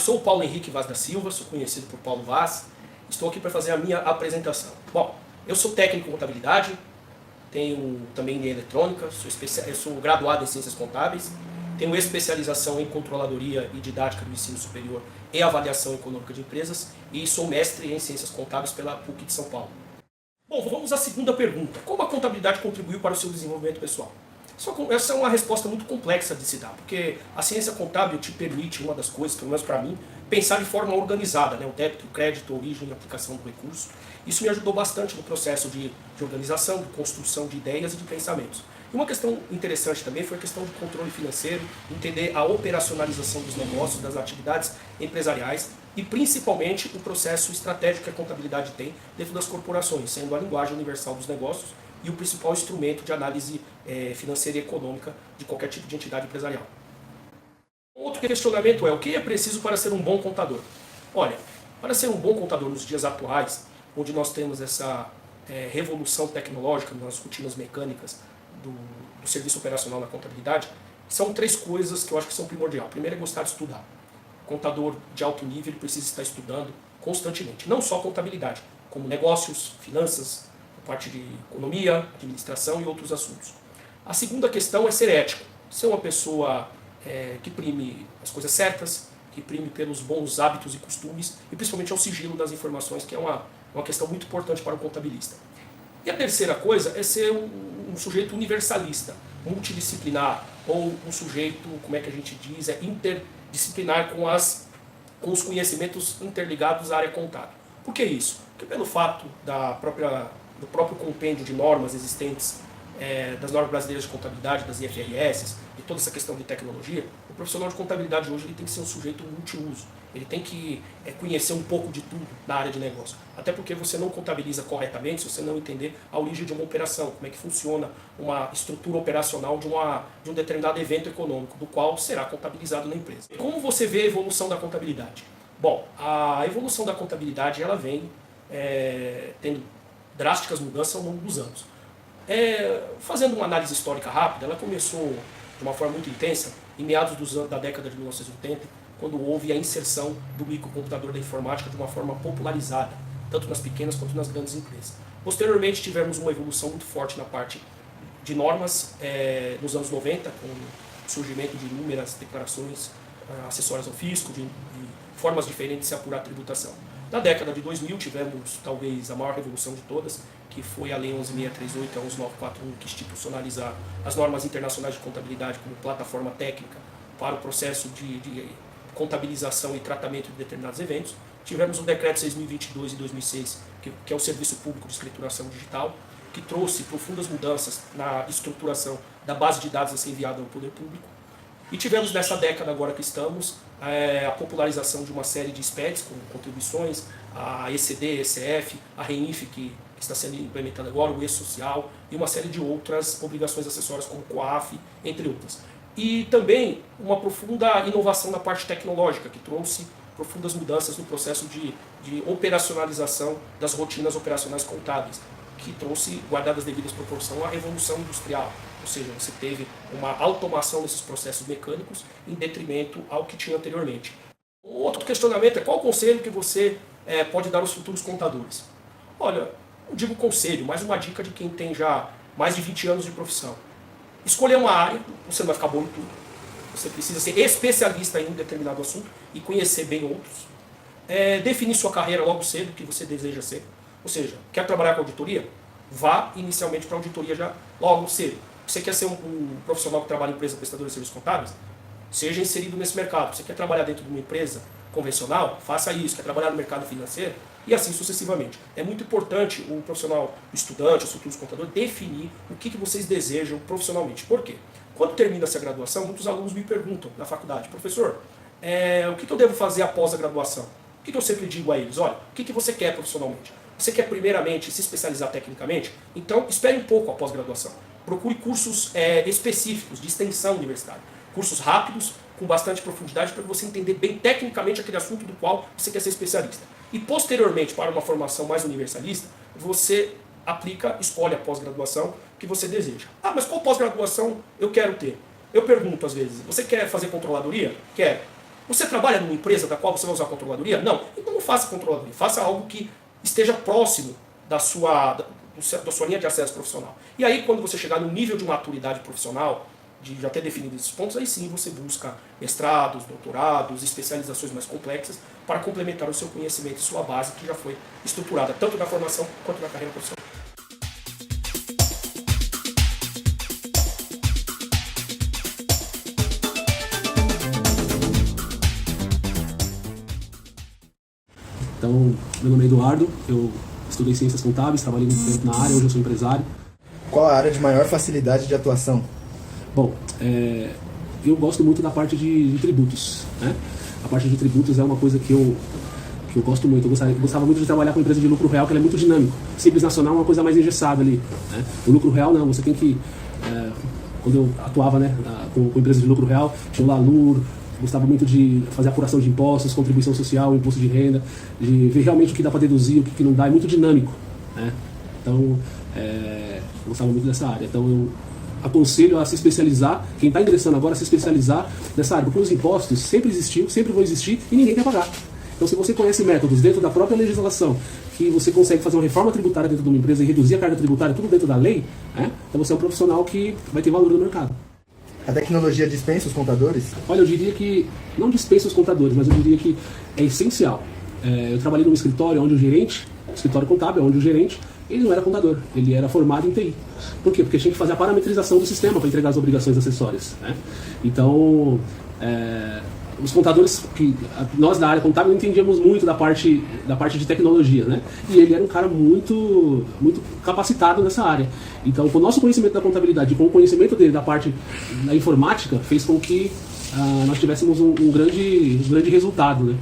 sou o Paulo Henrique Vaz da Silva, sou conhecido por Paulo Vaz. Estou aqui para fazer a minha apresentação. Bom, eu sou técnico em contabilidade, tenho também em eletrônica, eu sou graduado em ciências contábeis, tenho especialização em controladoria e didática do ensino superior e avaliação econômica de empresas e sou mestre em ciências contábeis pela PUC de São Paulo. Bom, vamos à segunda pergunta. Como a contabilidade contribuiu para o seu desenvolvimento pessoal? Essa é uma resposta muito complexa de se dar, porque a ciência contábil te permite, uma das coisas, pelo menos para mim, pensar de forma organizada, né? O débito, o crédito, a origem e a aplicação do recurso. Isso me ajudou bastante no processo de organização, de construção de ideias e de pensamentos. E uma questão interessante também foi a questão do controle financeiro, entender a operacionalização dos negócios, das atividades empresariais e principalmente o processo estratégico que a contabilidade tem dentro das corporações, sendo a linguagem universal dos negócios e o principal instrumento de análise financeira e econômica de qualquer tipo de entidade empresarial. Outro questionamento é: o que é preciso para ser um bom contador? Olha, para ser um bom contador nos dias atuais, onde nós temos essa revolução tecnológica nas rotinas mecânicas do serviço operacional na contabilidade, são 3 coisas que eu acho que são primordiais. Primeiro é gostar de estudar. O contador de alto nível ele precisa estar estudando constantemente, não só contabilidade, como negócios, finanças, parte de economia, administração e outros assuntos. A segunda questão é ser ético, ser uma pessoa que prime as coisas certas, que prime pelos bons hábitos e costumes e principalmente ao sigilo das informações, que é uma questão muito importante para o contabilista. E a terceira coisa é ser um sujeito universalista, multidisciplinar, ou um sujeito, como é que a gente diz, interdisciplinar com os conhecimentos interligados à área contábil. Por que isso? Porque pelo fato do próprio compêndio de normas existentes, das normas brasileiras de contabilidade, das IFRS, e toda essa questão de tecnologia, o profissional de contabilidade hoje ele tem que ser um sujeito multiuso. Ele tem que conhecer um pouco de tudo na área de negócio. Até porque você não contabiliza corretamente se você não entender a origem de uma operação, como é que funciona uma estrutura operacional de um determinado evento econômico, do qual será contabilizado na empresa. Como você vê a evolução da contabilidade? Bom, a evolução da contabilidade ela vem tendo drásticas mudanças ao longo dos anos. Fazendo uma análise histórica rápida, ela começou de uma forma muito intensa em meados da década de 1980, quando houve a inserção do microcomputador da informática de uma forma popularizada, tanto nas pequenas quanto nas grandes empresas. Posteriormente tivemos uma evolução muito forte na parte de normas nos anos 90, com o surgimento de inúmeras declarações acessórias ao fisco, de formas diferentes de se apurar a tributação. Na década de 2000 tivemos talvez a maior revolução de todas, que foi a Lei 11.638 e a 11.941, que institucionaliza as normas internacionais de contabilidade como plataforma técnica para o processo de contabilização e tratamento de determinados eventos. Tivemos o Decreto 6.022 de 2006, que é o Serviço Público de Escrituração Digital, que trouxe profundas mudanças na estruturação da base de dados a ser enviada ao poder público. E tivemos nessa década agora que estamos a popularização de uma série de SPEDs com contribuições, a ECD, ECF, a REINF, que está sendo implementada agora, o E-Social e uma série de outras obrigações acessórias como o COAF, entre outras. E também uma profunda inovação na parte tecnológica, que trouxe profundas mudanças no processo de operacionalização das rotinas operacionais contábeis, que trouxe, guardadas as devidas proporções, a revolução industrial. Ou seja, você teve uma automação desses processos mecânicos em detrimento ao que tinha anteriormente. Um outro questionamento é: qual o conselho que você pode dar aos futuros contadores? Olha, não digo conselho, mas uma dica de quem tem já mais de 20 anos de profissão. Escolher uma área, você não vai ficar bom em tudo. Você precisa ser especialista em um determinado assunto e conhecer bem outros. Definir sua carreira logo cedo, o que você deseja ser. Ou seja, quer trabalhar com auditoria? Vá inicialmente para a auditoria já logo cedo. Você quer ser um profissional que trabalha em empresa prestadora de serviços contábeis? Seja inserido nesse mercado. Você quer trabalhar dentro de uma empresa convencional? Faça isso. Quer trabalhar no mercado financeiro? E assim sucessivamente. É muito importante o profissional, o estudante, o futuros contador, definir o que vocês desejam profissionalmente. Por quê? Quando termina essa graduação, muitos alunos me perguntam na faculdade: professor, o que eu devo fazer após a graduação? O que eu sempre digo a eles? Olha, o que você quer profissionalmente? Você quer primeiramente se especializar tecnicamente? Então espere um pouco após a graduação. Procure cursos específicos de extensão universitária. Cursos rápidos, com bastante profundidade, para você entender bem tecnicamente aquele assunto do qual você quer ser especialista. E posteriormente, para uma formação mais universalista, você escolhe a pós-graduação que você deseja. Ah, mas qual pós-graduação eu quero ter? Eu pergunto às vezes: você quer fazer controladoria? Quer. Você trabalha numa empresa da qual você vai usar a controladoria? Não. Então não faça controladoria. Faça algo que esteja próximo da sua linha de acesso profissional. E aí, quando você chegar no nível de maturidade profissional, de já ter definido esses pontos, aí sim você busca mestrados, doutorados, especializações mais complexas para complementar o seu conhecimento e sua base que já foi estruturada, tanto na formação quanto na carreira profissional. Então, meu nome é Eduardo, eu estudei Ciências Contábeis, trabalhei muito tempo na área, hoje eu sou empresário. Qual a área de maior facilidade de atuação? Bom, eu gosto muito da parte de tributos, né? A parte de tributos é uma coisa que eu gosto muito. Eu gostava muito de trabalhar com empresa de lucro real, que ela é muito dinâmico. Simples Nacional é uma coisa mais engessada ali, né? O lucro real não, você tem que... quando eu atuava, né, com empresa de lucro real, tinha o LALUR, gostava muito de fazer apuração de impostos, contribuição social, imposto de renda, de ver realmente o que dá para deduzir, o que não dá, é muito dinâmico, né? Então, eu gostava muito dessa área. Então, eu aconselho a se especializar, quem está ingressando agora, a se especializar nessa área, porque os impostos sempre existiu, sempre vão existir e ninguém quer pagar. Então, se você conhece métodos dentro da própria legislação, que você consegue fazer uma reforma tributária dentro de uma empresa e reduzir a carga tributária, tudo dentro da lei, né? Então você é um profissional que vai ter valor no mercado. A tecnologia dispensa os contadores? Olha, eu diria que não dispensa os contadores, mas eu diria que é essencial. Eu trabalhei num escritório onde o gerente, escritório contábil, onde o gerente, ele não era contador, ele era formado em TI. Por quê? Porque tinha que fazer a parametrização do sistema para entregar as obrigações acessórias, né? Então, os contadores, nós da área contábil não entendíamos muito da parte de tecnologia, né? E ele era um cara muito, muito capacitado nessa área. Então, com o nosso conhecimento da contabilidade e com o conhecimento dele da parte da informática, fez com que nós tivéssemos um grande resultado, né?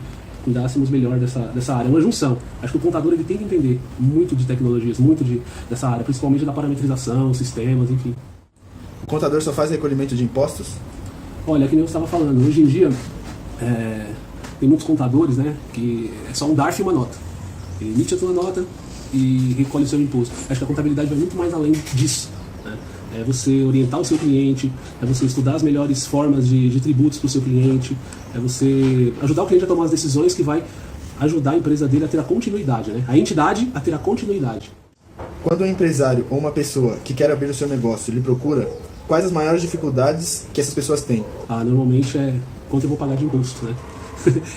Cuidássemos melhor dessa área. É uma junção. Acho que o contador ele tem que entender muito de tecnologias, muito dessa área, principalmente da parametrização, sistemas, enfim. O contador só faz recolhimento de impostos? Olha, que nem eu estava falando, hoje em dia tem muitos contadores, né, que é só um DARF e uma nota. Ele emite a sua nota e recolhe o seu imposto. Acho que a contabilidade vai muito mais além disso, né? É você orientar o seu cliente, é você estudar as melhores formas de tributos para o seu cliente, é você ajudar o cliente a tomar as decisões que vai ajudar a empresa dele a ter a continuidade, né? A entidade a ter a continuidade. Quando um empresário ou uma pessoa que quer abrir o seu negócio lhe procura, quais as maiores dificuldades que essas pessoas têm? Normalmente é quanto eu vou pagar de imposto, né?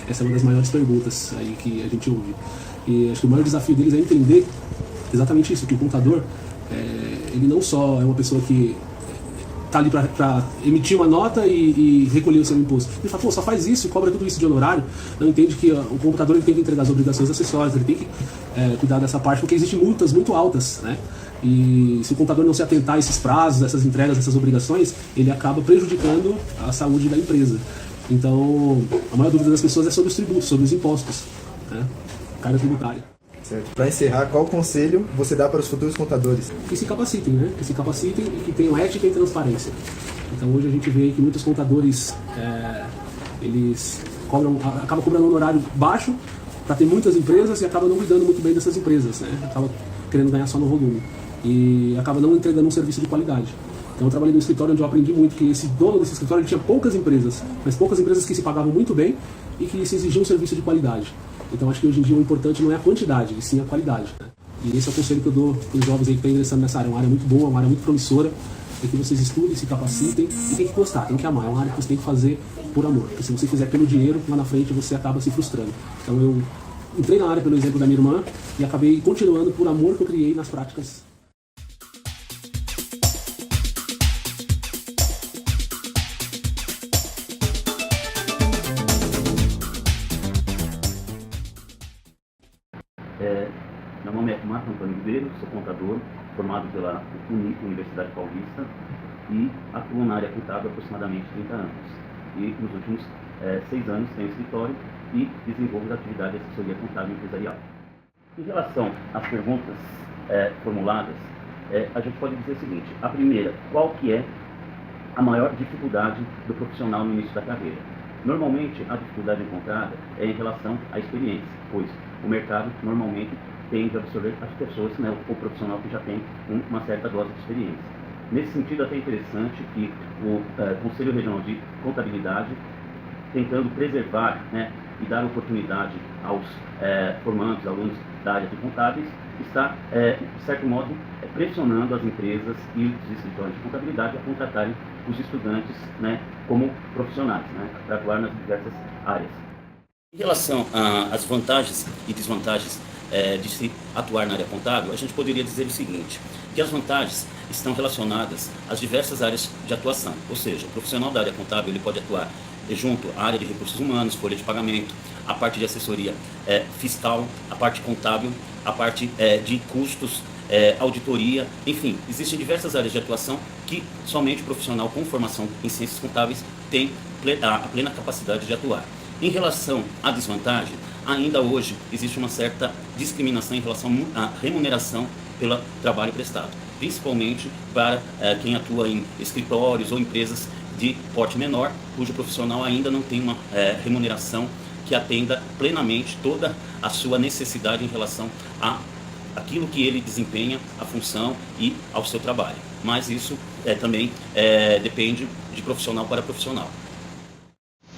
Essa é uma das maiores perguntas aí que a gente ouve. E acho que o maior desafio deles é entender exatamente isso, que o contador, ele não só é uma pessoa que está ali para emitir uma nota e recolher o seu imposto. Ele fala, pô, só faz isso e cobra tudo isso de honorário. Não entende que o computador ele tem que entregar as obrigações acessórias, ele tem que cuidar dessa parte, porque existem multas muito altas, né? E se o contador não se atentar a esses prazos, essas entregas, essas obrigações, ele acaba prejudicando a saúde da empresa. Então, a maior dúvida das pessoas é sobre os tributos, sobre os impostos, né? Carga tributária. Certo. Para encerrar, qual conselho você dá para os futuros contadores? Que se capacitem, né? Que se capacitem e que tenham ética e transparência. Então, hoje a gente vê que muitos contadores, eles acabam cobrando um honorário baixo para ter muitas empresas e acabam não cuidando muito bem dessas empresas, né? Acaba querendo ganhar só no volume e acaba não entregando um serviço de qualidade. Então eu trabalhei num escritório onde eu aprendi muito que esse dono desse escritório ele tinha poucas empresas, mas poucas empresas que se pagavam muito bem e que se exigiam um serviço de qualidade. Então acho que hoje em dia o importante não é a quantidade, e sim a qualidade, né? E esse é o conselho que eu dou para os jovens aí que estão ingressando nessa área. É uma área muito boa, uma área muito promissora, é que vocês estudem, se capacitem e tem que gostar, tem que amar. É uma área que você tem que fazer por amor, porque se você fizer pelo dinheiro, lá na frente você acaba se frustrando. Então eu entrei na área pelo exemplo da minha irmã e acabei continuando por amor que eu criei nas práticas. Meu nome é Marco Antônio Ribeiro, sou contador, formado pela Universidade Paulista e atuo na área contábil há aproximadamente 30 anos. E nos últimos 6 anos tenho escritório e desenvolvo a atividade de assessoria contábil empresarial. Em relação às perguntas formuladas, a gente pode dizer o seguinte: a primeira, qual que é a maior dificuldade do profissional no início da carreira? Normalmente, a dificuldade encontrada é em relação à experiência, pois o mercado normalmente tende a absorver as pessoas, né, o profissional que já tem uma certa dose de experiência. Nesse sentido, é até interessante que o Conselho Regional de Contabilidade tentando preservar, né, e dar oportunidade aos formandos, alunos da área de contábeis, está, de certo modo, pressionando as empresas e os escritórios de contabilidade a contratarem os estudantes, né, como profissionais, né, para atuar nas diversas áreas. Em relação às vantagens e desvantagens de se atuar na área contábil, a gente poderia dizer o seguinte, que as vantagens estão relacionadas às diversas áreas de atuação, ou seja, o profissional da área contábil ele pode atuar junto à área de recursos humanos, folha de pagamento, a parte de assessoria fiscal, a parte contábil, a parte de custos, auditoria, enfim, existem diversas áreas de atuação que somente o profissional com formação em ciências contábeis tem a plena capacidade de atuar. Em relação à desvantagem, ainda hoje existe uma certa discriminação em relação à remuneração pelo trabalho prestado, principalmente para quem atua em escritórios ou empresas de porte menor, cujo profissional ainda não tem uma remuneração que atenda plenamente toda a sua necessidade em relação a aquilo que ele desempenha, a função e ao seu trabalho. Mas isso também depende de profissional para profissional.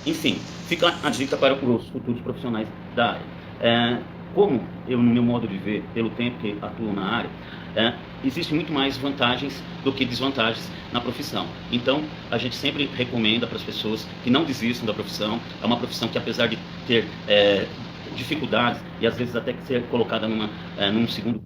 Enfim, fica a dica para os futuros profissionais da área. Como eu, no meu modo de ver, pelo tempo que atuo na área, existe muito mais vantagens do que desvantagens na profissão. Então, a gente sempre recomenda para as pessoas que não desistam da profissão. É uma profissão que, apesar de ter dificuldades e às vezes até que ser colocada num segundo